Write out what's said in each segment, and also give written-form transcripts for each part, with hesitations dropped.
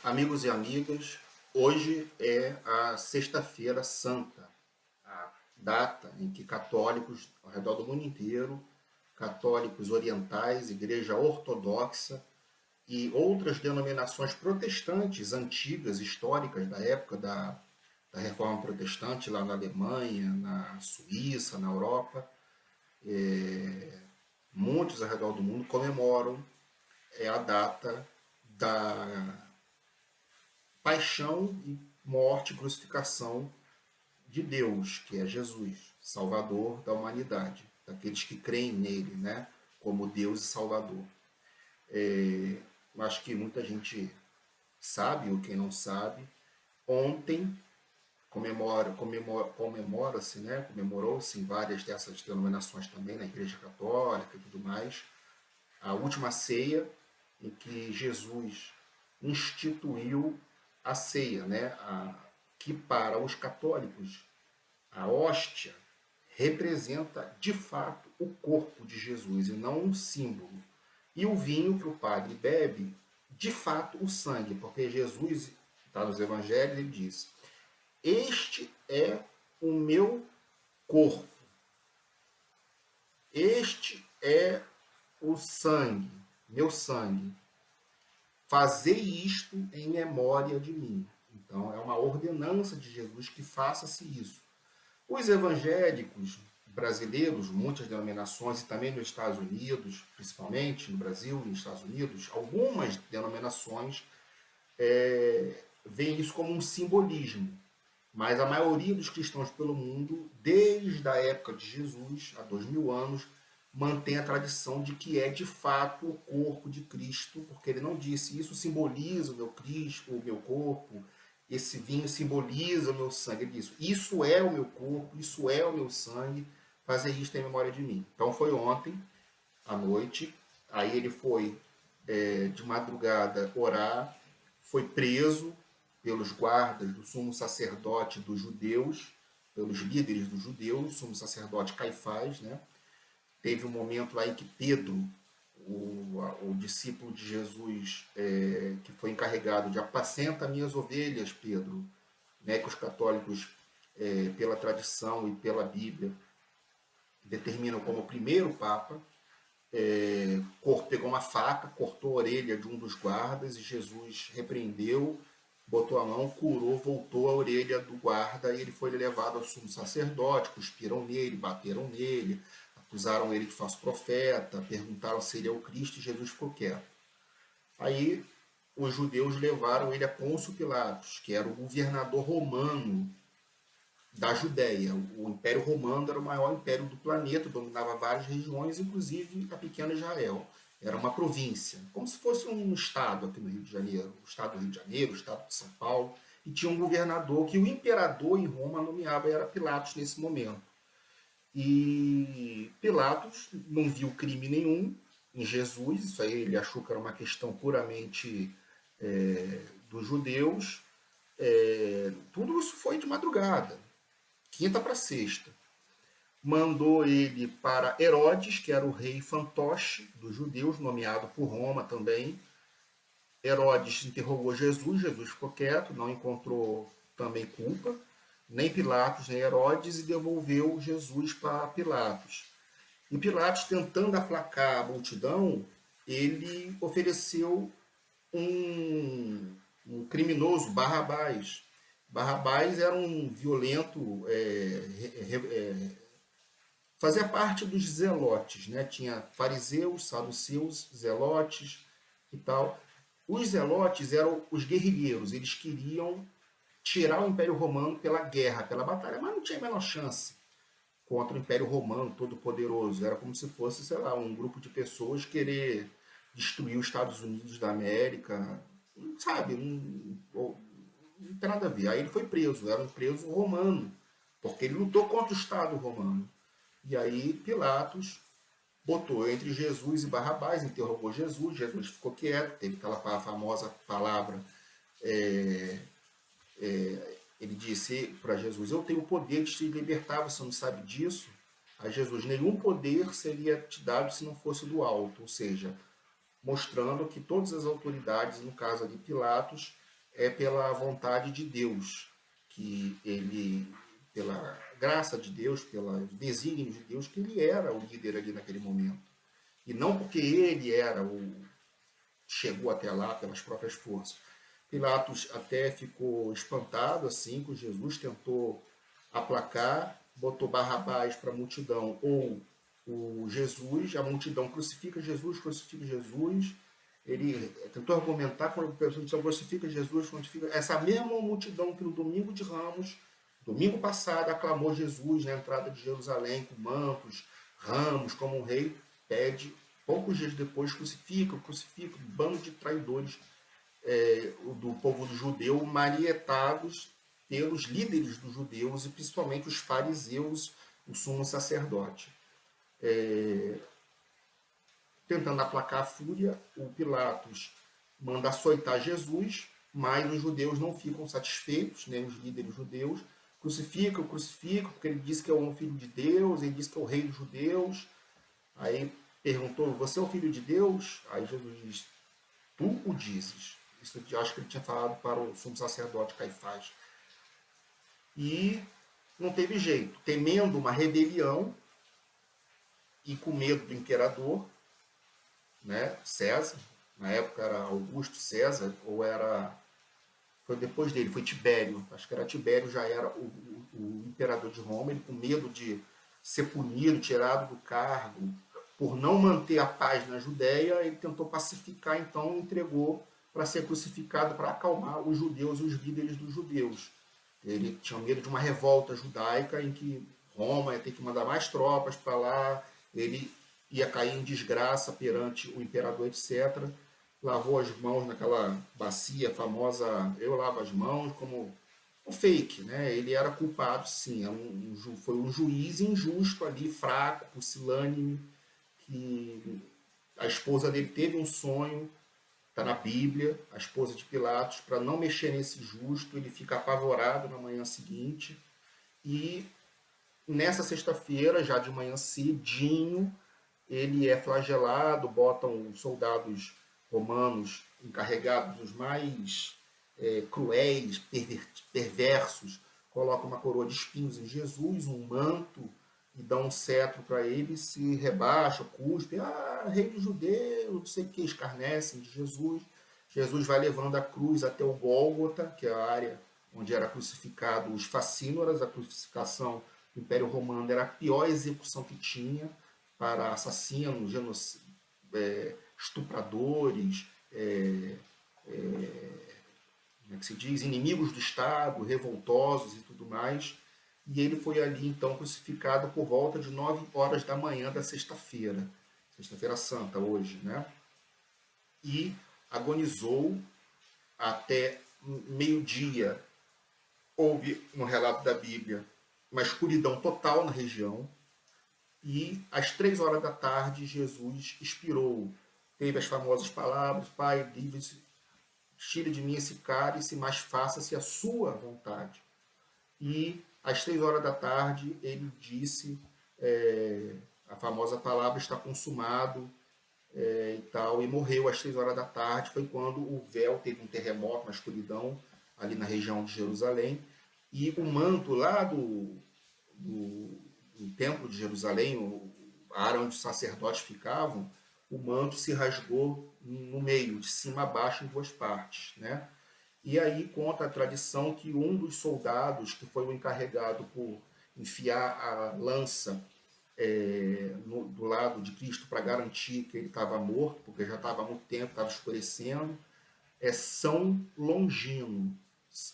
Amigos e amigas, hoje é a Sexta-feira Santa, a data em que católicos ao redor do mundo inteiro, católicos orientais, Igreja Ortodoxa e outras denominações protestantes antigas, históricas da época da Reforma Protestante, lá na Alemanha, na Suíça, na Europa, muitos ao redor do mundo comemoram a data da paixão e morte e crucificação de Deus, que é Jesus, Salvador da humanidade, daqueles que creem nele, né, como Deus e Salvador. Acho que muita gente sabe, ou quem não sabe, ontem comemora-se, né, comemorou-se em várias dessas denominações também, na Igreja Católica e tudo mais, a última ceia em que Jesus instituiu a ceia, né? Que para os católicos a hóstia representa de fato o corpo de Jesus e não um símbolo. E o vinho que o padre bebe, de fato o sangue, porque Jesus, está nos evangelhos, ele diz: este é o meu corpo, este é o sangue, meu sangue. Fazei isto em memória de mim. Então, é uma ordenança de Jesus que faça-se isso. Os evangélicos brasileiros, muitas denominações, e também nos Estados Unidos, principalmente no Brasil e nos Estados Unidos, algumas denominações veem isso como um simbolismo. Mas a maioria dos cristãos pelo mundo, desde a época de Jesus, há 2000 anos, mantém a tradição de que é de fato o corpo de Cristo, porque ele não disse isso simboliza o meu Cristo, o meu corpo, esse vinho simboliza o meu sangue. Ele disse: isso é o meu corpo, isso é o meu sangue, fazer isto em memória de mim. Então foi ontem, à noite, aí ele foi de madrugada orar, foi preso pelos guardas do sumo sacerdote dos judeus, pelos líderes dos judeus, sumo sacerdote Caifás, né? Teve um momento aí que Pedro, o discípulo de Jesus, que foi encarregado de apacenta minhas ovelhas, Pedro, né, que os católicos, pela tradição e pela Bíblia, determinam como o primeiro Papa, pegou uma faca, cortou a orelha de um dos guardas e Jesus repreendeu, botou a mão, curou, voltou a orelha do guarda e ele foi levado ao sumo sacerdote, cuspiram nele, bateram nele, acusaram ele de falso profeta, perguntaram se ele é o Cristo e Jesus ficou quieto. Aí os judeus levaram ele a Pôncio Pilatos, que era o governador romano da Judéia. O Império Romano era o maior império do planeta, dominava várias regiões, inclusive a pequena Israel. Era uma província, como se fosse um estado aqui no Rio de Janeiro, o estado do Rio de Janeiro, o estado de São Paulo, e tinha um governador que o imperador em Roma nomeava, era Pilatos nesse momento. E Pilatos não viu crime nenhum em Jesus, isso aí ele achou que era uma questão puramente dos judeus. Tudo isso foi de madrugada, quinta para sexta. Mandou ele para Herodes, que era o rei fantoche dos judeus, nomeado por Roma também. Herodes interrogou Jesus, Jesus ficou quieto, não encontrou também culpa, nem Pilatos, nem Herodes, e devolveu Jesus para Pilatos. E Pilatos, tentando aplacar a multidão, ele ofereceu um criminoso, Barrabás. Barrabás era um violento, fazia parte dos zelotes, né? Tinha fariseus, saduceus, zelotes e tal. Os zelotes eram os guerrilheiros, eles queriam tirar o Império Romano pela guerra, pela batalha, mas não tinha a menor chance contra o Império Romano todo-poderoso. Era como se fosse, sei lá, um grupo de pessoas querer destruir os Estados Unidos da América, sabe? Não tem nada a ver. Aí ele foi preso, era um preso romano, porque ele lutou contra o Estado romano. E aí Pilatos botou entre Jesus e Barrabás, interrogou Jesus, Jesus ficou quieto, teve aquela famosa palavra, ele disse para Jesus: eu tenho o poder de te libertar, você não sabe disso? A Jesus: nenhum poder seria te dado se não fosse do alto, ou seja, mostrando que todas as autoridades, no caso de Pilatos, é pela vontade de Deus, que ele, pela graça de Deus, pelo desígnio de Deus, que ele era o líder ali naquele momento. E não porque ele era chegou até lá pelas próprias forças. Pilatos até ficou espantado assim com Jesus, tentou aplacar, botou Barrabás para a multidão, ou o Jesus, a multidão crucifica Jesus, crucifica Jesus. Ele tentou argumentar com a multidão, crucifica Jesus, crucifica. Essa mesma multidão que no domingo de Ramos, domingo passado, aclamou Jesus na entrada de Jerusalém com mantos, ramos, como um rei, pede, poucos dias depois, crucifica, crucifica, um bando de traidores do povo judeu, manietados pelos líderes dos judeus e principalmente os fariseus, o sumo sacerdote. Tentando aplacar a fúria, o Pilatos manda açoitar Jesus, mas os judeus não ficam satisfeitos, nem os líderes judeus, crucificam, porque ele diz que é o filho de Deus, ele diz que é o rei dos judeus. Aí perguntou, você é o filho de Deus? Aí Jesus diz, tu o dizes. Isso eu acho que ele tinha falado para o sumo sacerdote Caifás. E não teve jeito. Temendo uma rebelião e com medo do imperador, né, César, na época era Augusto César, ou era... Foi depois dele, foi Tibério. Acho que era Tibério, já era o imperador de Roma. Ele com medo de ser punido, tirado do cargo, por não manter a paz na Judéia, ele tentou pacificar, então entregou para ser crucificado, para acalmar os judeus e os líderes dos judeus. Ele tinha medo de uma revolta judaica em que Roma ia ter que mandar mais tropas para lá, ele ia cair em desgraça perante o imperador, etc. Lavou as mãos naquela bacia famosa, eu lavo as mãos, como um fake, né? Ele era culpado, sim, foi um juiz injusto ali, fraco, pusilânime, que a esposa dele teve um sonho, está na Bíblia, a esposa de Pilatos, para não mexer nesse justo, ele fica apavorado na manhã seguinte, e nessa sexta-feira, já de manhã cedinho, ele é flagelado, botam os soldados romanos encarregados, os mais cruéis, perversos, colocam uma coroa de espinhos em Jesus, um manto, e dão um cetro para ele, se rebaixa, cuspe, rei dos judeus, não sei o que, escarnecem de Jesus. Jesus vai levando a cruz até o Gólgota, que é a área onde era crucificado os facínoras. A crucificação do Império Romano era a pior execução que tinha para assassinos, estupradores, como é que se diz, inimigos do Estado, revoltosos e tudo mais. E ele foi ali, então, crucificado por volta de 9 horas da manhã da sexta-feira. Sexta-feira Santa, hoje, né? E agonizou até meio-dia. Houve, no relato da Bíblia, uma escuridão total na região. E às 3 horas da tarde, Jesus expirou. Teve as famosas palavras, Pai, tire de mim esse cálice, mas faça-se a sua vontade. E às 3 horas da tarde, ele disse a famosa palavra, está consumado, e tal, e morreu às 3 horas da tarde. Foi quando o véu teve um terremoto, uma escuridão, ali na região de Jerusalém, e o manto lá do templo de Jerusalém, a área onde os sacerdotes ficavam, o manto se rasgou no meio, de cima a baixo, em 2 partes, né? E aí conta a tradição que um dos soldados, que foi o encarregado por enfiar a lança do lado de Cristo para garantir que ele estava morto, porque já estava há muito tempo, estava escurecendo, é São Longino.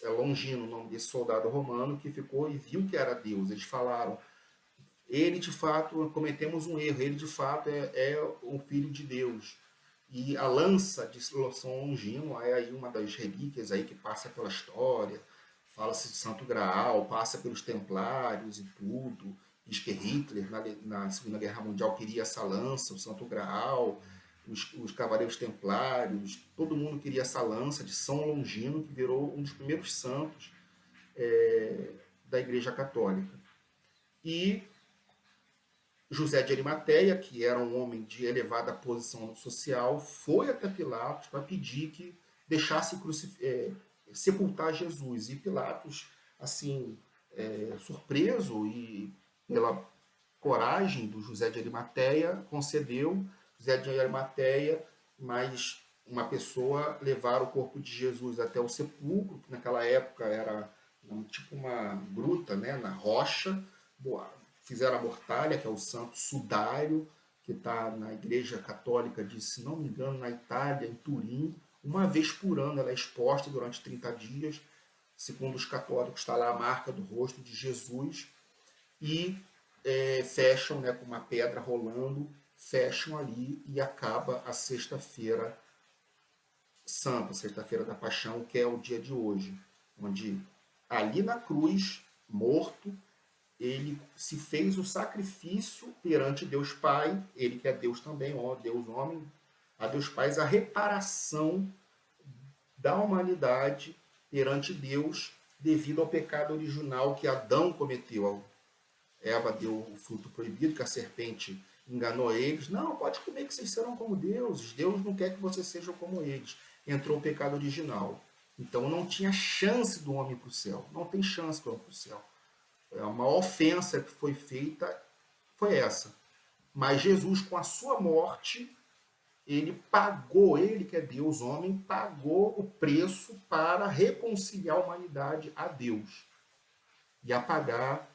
É Longino o nome desse soldado romano que ficou e viu que era Deus. Eles falaram, ele de fato, cometemos um erro, ele de fato é o Filho de Deus. E a lança de São Longino é aí uma das relíquias aí que passa pela história, fala-se de Santo Graal, passa pelos Templários e tudo. Diz que Hitler, na Segunda Guerra Mundial, queria essa lança, o Santo Graal, os Cavaleiros Templários, todo mundo queria essa lança de São Longino, que virou um dos primeiros santos da Igreja Católica. E José de Arimateia, que era um homem de elevada posição social, foi até Pilatos para pedir que deixasse sepultar Jesus. E Pilatos, assim, surpreso e pela coragem do José de Arimateia, concedeu José de Arimateia, mas uma pessoa levar o corpo de Jesus até o sepulcro, que naquela época era tipo uma gruta, né, na rocha. Fizeram a mortalha, que é o Santo Sudário, que está na Igreja Católica de, se não me engano, na Itália, em Turim. Uma vez por ano ela é exposta durante 30 dias. Segundo os católicos, está lá a marca do rosto de Jesus. E fecham, né, com uma pedra rolando, fecham ali e acaba a Sexta-feira Santa, Sexta-feira da Paixão, que é o dia de hoje, onde ali na cruz, morto, ele se fez o sacrifício perante Deus Pai, ele que é Deus também, ó, Deus homem, a Deus Pai, a reparação da humanidade perante Deus devido ao pecado original que Adão cometeu. Eva deu o fruto proibido, que a serpente enganou eles. Não, pode comer que vocês serão como deuses. Deus não quer que vocês sejam como eles. Entrou o pecado original. Então não tinha chance do homem para o céu. Não tem chance do homem para o céu. A maior ofensa que foi feita foi essa. Mas Jesus, com a sua morte, ele pagou, ele que é Deus, homem, pagou o preço para reconciliar a humanidade a Deus e apagar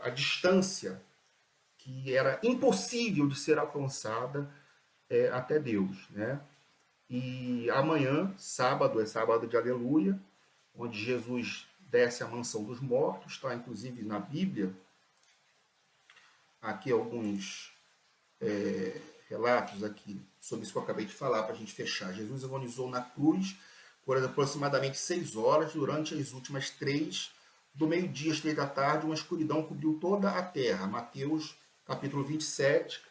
a distância que era impossível de ser alcançada até Deus, né? E amanhã, sábado, é sábado de aleluia, onde Jesus desce à mansão dos mortos, está inclusive na Bíblia, aqui alguns relatos aqui sobre isso que eu acabei de falar, para a gente fechar. Jesus agonizou na cruz por aproximadamente 6 horas, durante as últimas 3 do meio-dia às 3 da tarde, uma escuridão cobriu toda a terra. Mateus, capítulo 27,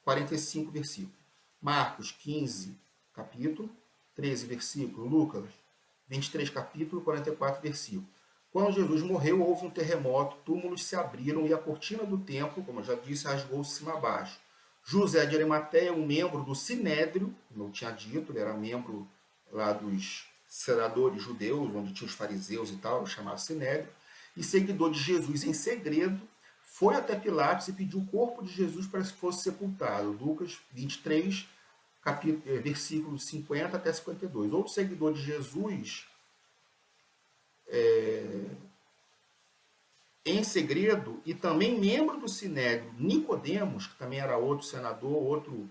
45, versículo. Marcos, 15, capítulo, 13, versículo. Lucas, 23, capítulo, 44, versículo. Quando Jesus morreu, houve um terremoto, túmulos se abriram e a cortina do templo, como eu já disse, rasgou-se cima a baixo. José de Arimateia, um membro do Sinédrio, como eu tinha dito, ele era membro lá dos senadores judeus, onde tinha os fariseus e tal, chamado Sinédrio, e seguidor de Jesus em segredo, foi até Pilatos e pediu o corpo de Jesus para que fosse sepultado. Lucas 23, versículo 50 até 52. Outro seguidor de Jesus, em segredo, e também membro do Sinédrio, Nicodemos, que também era outro senador, outro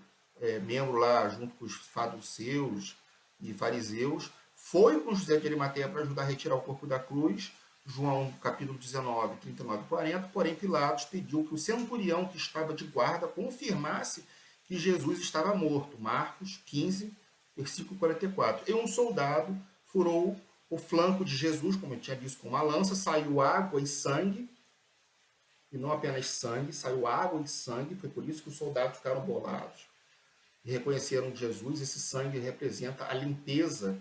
membro lá junto com os saduceus e fariseus, foi com José de Arimateia para ajudar a retirar o corpo da cruz, João capítulo 19, 39 e 40, porém Pilatos pediu que o centurião que estava de guarda confirmasse que Jesus estava morto, Marcos 15, versículo 44. E um soldado furou o flanco de Jesus, como eu tinha visto, com uma lança, saiu água e sangue, e não apenas sangue, saiu água e sangue, foi por isso que os soldados ficaram bolados e reconheceram Jesus. Esse sangue representa a limpeza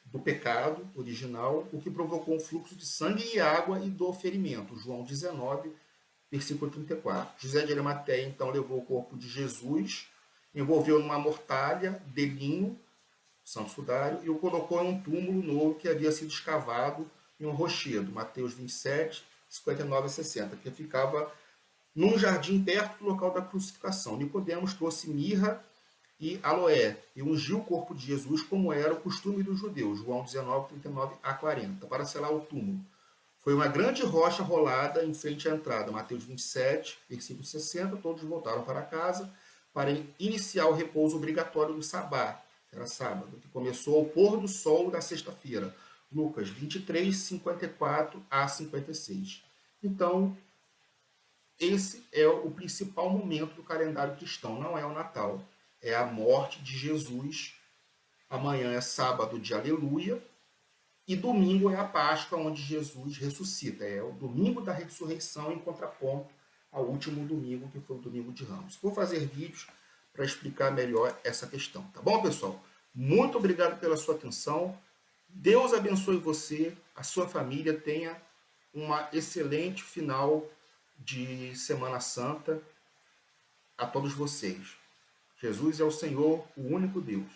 do pecado original, o que provocou um fluxo de sangue e água e do ferimento. João 19, versículo 34. José de Arimateia, então, levou o corpo de Jesus, envolveu numa mortalha de linho, Santo Sudário, e o colocou em um túmulo novo que havia sido escavado em um rochedo, Mateus 27, 59 a 60, que ficava num jardim perto do local da crucificação. Nicodemos trouxe mirra e aloé, e ungiu o corpo de Jesus, como era o costume dos judeus, João 19, 39 a 40, para selar o túmulo. Foi uma grande rocha rolada em frente à entrada, Mateus 27, versículo 60, todos voltaram para casa para iniciar o repouso obrigatório do sabá, era sábado, que começou ao pôr do sol da sexta-feira, Lucas 23, 54 a 56. Então, esse é o principal momento do calendário cristão, não é o Natal. É a morte de Jesus. Amanhã é sábado de aleluia. E domingo é a Páscoa, onde Jesus ressuscita. É o domingo da ressurreição em contraponto ao último domingo, que foi o domingo de Ramos. Vou fazer vídeos para explicar melhor essa questão. Tá bom, pessoal? Muito obrigado pela sua atenção. Deus abençoe você, a sua família. Tenha uma excelente final de Semana Santa a todos vocês. Jesus é o Senhor, o único Deus.